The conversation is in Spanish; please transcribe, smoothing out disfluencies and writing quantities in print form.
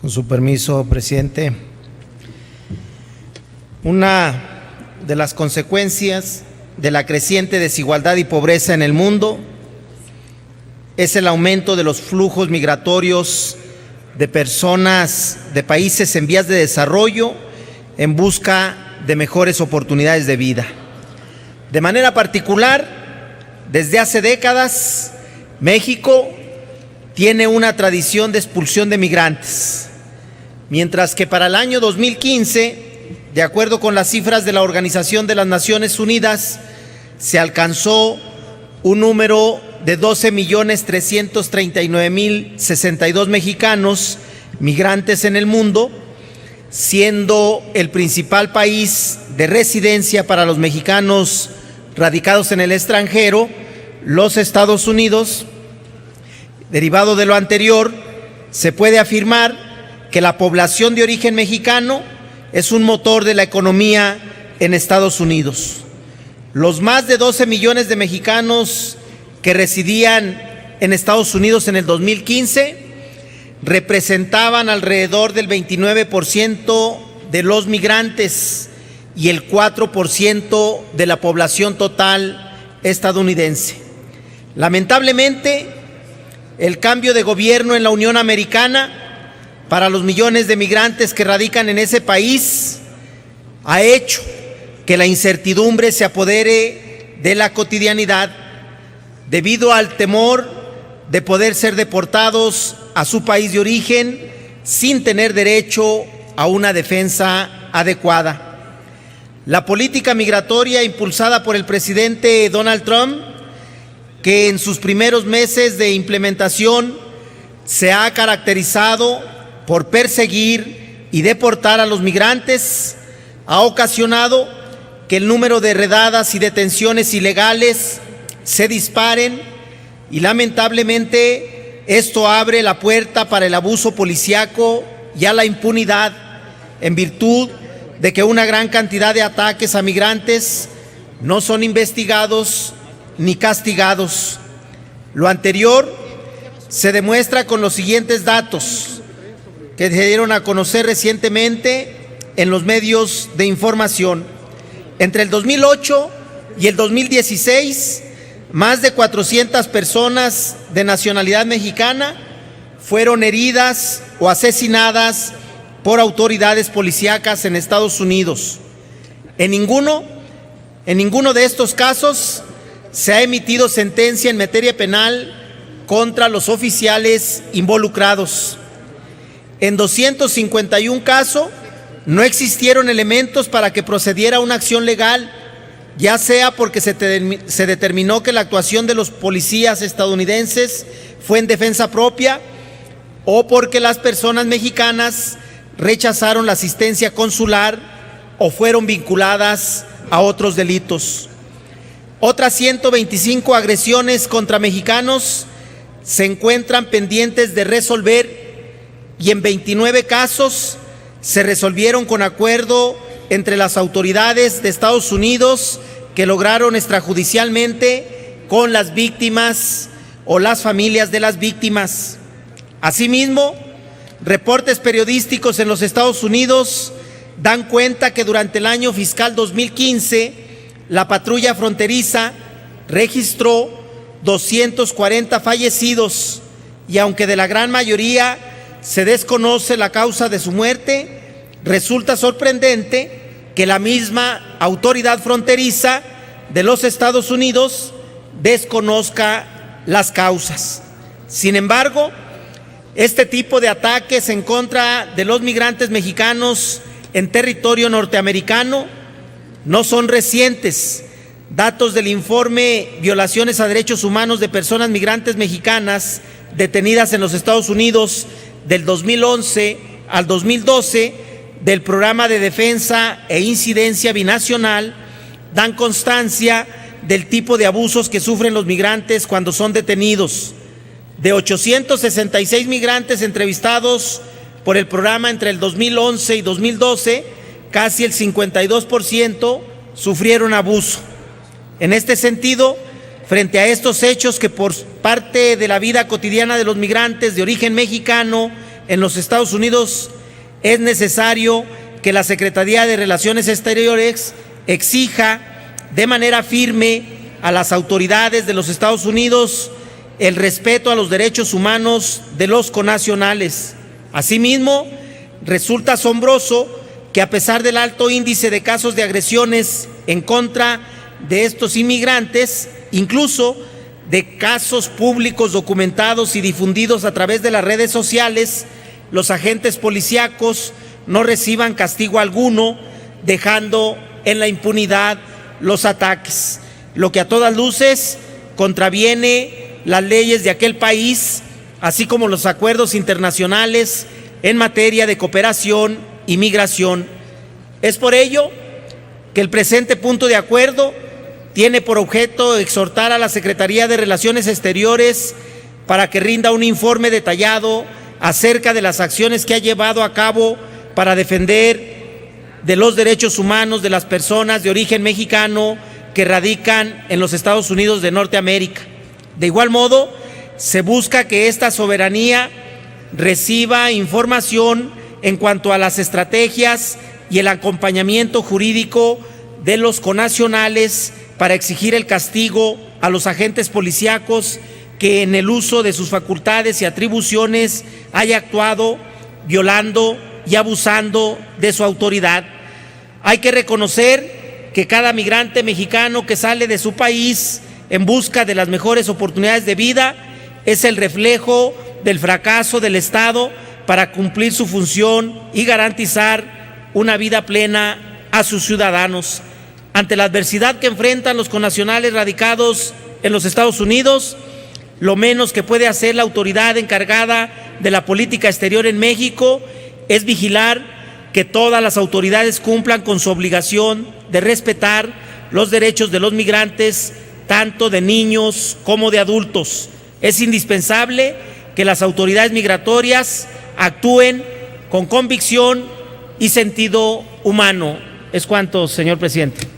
Con su permiso, presidente. Una de las consecuencias de la creciente desigualdad y pobreza en el mundo es el aumento de los flujos migratorios de personas de países en vías de desarrollo en busca de mejores oportunidades de vida. De manera particular, desde hace décadas, México tiene una tradición de expulsión de migrantes, mientras que para el año 2015, de acuerdo con las cifras de la Organización de las Naciones Unidas, se alcanzó un número de 12.339.062 mexicanos migrantes en el mundo, siendo el principal país de residencia para los mexicanos radicados en el extranjero los Estados Unidos. Derivado de lo anterior, se puede afirmar que la población de origen mexicano es un motor de la economía en Estados Unidos. Los más de 12 millones de mexicanos que residían en Estados Unidos en el 2015 representaban alrededor del 29% de los migrantes y el 4% de la población total estadounidense. Lamentablemente, el cambio de gobierno en la Unión Americana para los millones de migrantes que radican en ese país ha hecho que la incertidumbre se apodere de la cotidianidad debido al temor de poder ser deportados a su país de origen sin tener derecho a una defensa adecuada. La política migratoria impulsada por el presidente Donald Trump, que en sus primeros meses de implementación se ha caracterizado por perseguir y deportar a los migrantes, ha ocasionado que el número de redadas y detenciones ilegales se disparen y lamentablemente esto abre la puerta para el abuso policíaco y a la impunidad en virtud de que una gran cantidad de ataques a migrantes no son investigados ni castigados. Lo anterior se demuestra con los siguientes datos que se dieron a conocer recientemente en los medios de información. Entre el 2008 y el 2016, más de 400 personas de nacionalidad mexicana fueron heridas o asesinadas por autoridades policíacas en Estados Unidos. En ninguno de estos casos se ha emitido sentencia en materia penal contra los oficiales involucrados. En 251 casos no existieron elementos para que procediera una acción legal, ya sea porque se determinó que la actuación de los policías estadounidenses fue en defensa propia o porque las personas mexicanas rechazaron la asistencia consular o fueron vinculadas a otros delitos. Otras 125 agresiones contra mexicanos se encuentran pendientes de resolver y en 29 casos se resolvieron con acuerdo entre las autoridades de Estados Unidos que lograron extrajudicialmente con las víctimas o las familias de las víctimas. Asimismo, reportes periodísticos en los Estados Unidos dan cuenta que durante el año fiscal 2015, la patrulla fronteriza registró 240 fallecidos y aunque de la gran mayoría se desconoce la causa de su muerte, resulta sorprendente que la misma autoridad fronteriza de los Estados Unidos desconozca las causas. Sin embargo, este tipo de ataques en contra de los migrantes mexicanos en territorio norteamericano no son recientes. Datos del informe Violaciones a Derechos Humanos de Personas Migrantes Mexicanas detenidas en los Estados Unidos del 2011 al 2012 del Programa de Defensa e Incidencia Binacional dan constancia del tipo de abusos que sufren los migrantes cuando son detenidos. De 866 migrantes entrevistados por el programa entre el 2011 y 2012, casi el 52% sufrieron abuso. En este sentido, frente a estos hechos que por parte de la vida cotidiana de los migrantes de origen mexicano en los Estados Unidos, es necesario que la Secretaría de Relaciones Exteriores exija de manera firme a las autoridades de los Estados Unidos el respeto a los derechos humanos de los connacionales. Asimismo, resulta asombroso que a pesar del alto índice de casos de agresiones en contra de estos inmigrantes, incluso de casos públicos documentados y difundidos a través de las redes sociales, los agentes policíacos no reciban castigo alguno, dejando en la impunidad los ataques, lo que a todas luces contraviene las leyes de aquel país, así como los acuerdos internacionales en materia de cooperación y migración. Es por ello que el presente punto de acuerdo tiene por objeto exhortar a la Secretaría de Relaciones Exteriores para que rinda un informe detallado acerca de las acciones que ha llevado a cabo para defender de los derechos humanos de las personas de origen mexicano que radican en los Estados Unidos de Norteamérica. De igual modo, se busca que esta soberanía reciba información en cuanto a las estrategias y el acompañamiento jurídico de los connacionales para exigir el castigo a los agentes policíacos que en el uso de sus facultades y atribuciones haya actuado violando y abusando de su autoridad. Hay que reconocer que cada migrante mexicano que sale de su país en busca de las mejores oportunidades de vida es el reflejo del fracaso del Estado para cumplir su función y garantizar una vida plena a sus ciudadanos. Ante la adversidad que enfrentan los connacionales radicados en los Estados Unidos, lo menos que puede hacer la autoridad encargada de la política exterior en México es vigilar que todas las autoridades cumplan con su obligación de respetar los derechos de los migrantes, tanto de niños como de adultos. Es indispensable que las autoridades migratorias actúen con convicción y sentido humano. Es cuanto, señor presidente.